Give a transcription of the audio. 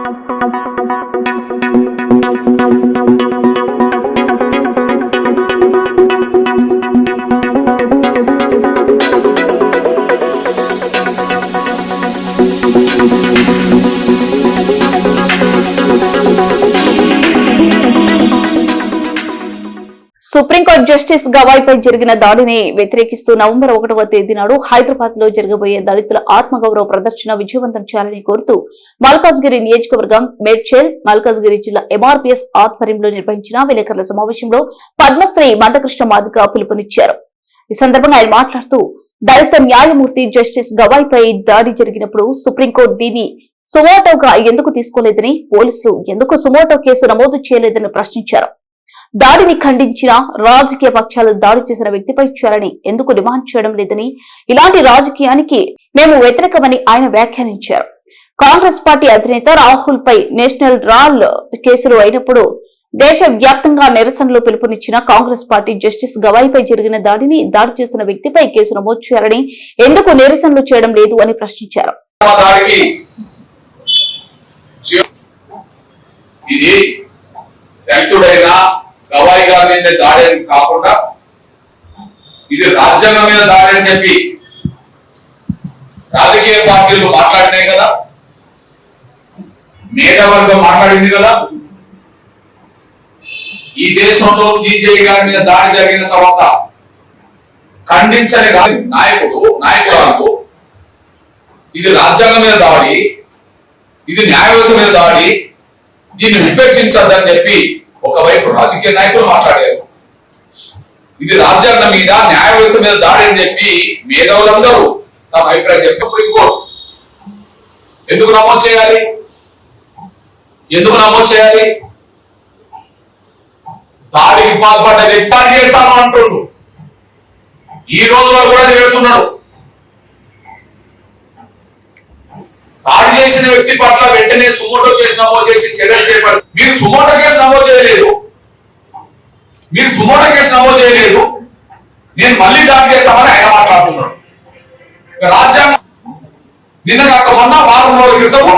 Supreme court justice గవాయ్పై జరిగిన దాడిని వ్యతిరేకిస్తూ నవంబర్ 1వ తేదీ నాడు హైదరాబాద్ లో జరగబోయే దళితుల ఆత్మగౌరవ ప్రదర్శన విజయవంతం చేయాలని కోరుతూ మల్కాజ్గిరి నియోజకవర్గం మేడ్చల్ మల్కాజ్గిరి జిల్లా ఎంఆర్పీఎస్ ఆధ్వర్యంలో నిర్వహించిన విలేకరుల సమావేశంలో పద్మశ్రీ మందకృష్ణ మాదిగ పిలుపునిచ్చారు. ఈ సందర్భంగా ఆయన మాట్లాడుతూ దళిత న్యాయమూర్తి జస్టిస్ గవాయ్పై దాడి జరిగినప్పుడు సుప్రీంకోర్టు దీన్ని సుమోటోగా ఎందుకు తీసుకోలేదని, పోలీసులు ఎందుకు సుమోటో కేసు నమోదు చేయలేదని ప్రశ్నించారు. దాడిని ఖండించిన రాజకీయ పక్షాలు దాడి చేసిన వ్యక్తిపై చేయాలని ఎందుకు డిమాండ్ చేయడం లేదని, ఇలాంటి రాజకీయానికి మేము వ్యతిరేకమని ఆయన వ్యాఖ్యానించారు. కాంగ్రెస్ పార్టీ అధినేత రాహుల్ పై నేషనల్ రాల్ కేసులు అయినప్పుడు దేశవ్యాప్తంగా నిరసనలు పిలుపునిచ్చిన కాంగ్రెస్ పార్టీ జస్టిస్ గవాయ్పై జరిగిన దాడి చేసిన వ్యక్తిపై కేసు నమోదు చేయాలని ఎందుకు నిరసనలు చేయడం లేదు అని ప్రశ్నించారు. గవాయ్ గారి మీద దాడి అని కాకుండా ఇది రాజ్యాంగం మీద దాడి అని చెప్పి రాజకీయ పార్టీలు మాట్లాడినాయి కదా, మేధావర్గం మాట్లాడింది కదా. ఈ దేశంలో సిజేఐ గారి మీద దాడి జరిగిన తర్వాత ఖండించని నాయకురాలు ఇది రాజ్యాంగం మీద దాడి, ఇది న్యాయవ్యవస్థ మీద దాడి, దీన్ని ఉపేక్షించద్దని చెప్పి ఒకవైపు రాజకీయ నాయకులు మాట్లాడారు. ఇది రాజ్యాంగం మీద న్యాయ వ్యవస్థ మీద దాడి అని చెప్పి మేధావులందరూ తమ అభిప్రాయం చెప్పి సుప్రీంకోర్టు ఎందుకు నమోదు చేయాలి? దాడికి పాల్పడ్డ వ్యక్తి చేస్తాను అంటుండు. ఈ రోజు వరకు కూడా చెబుతున్నాడు. దాడి చేసిన వ్యక్తి పట్ల వెంటనే సుమోటో కేసు నమోదు చేసి చర్యలు చేపట్టారు. మీరు సుమోటో కేసు నమోదు చేయలేదు. నేను మళ్ళీ దాడి చేస్తామని ఆయన మాట్లాడుతున్నాడు. రాజ్యాంగం నిన్నగాక మొన్న వారం రోజుల క్రితము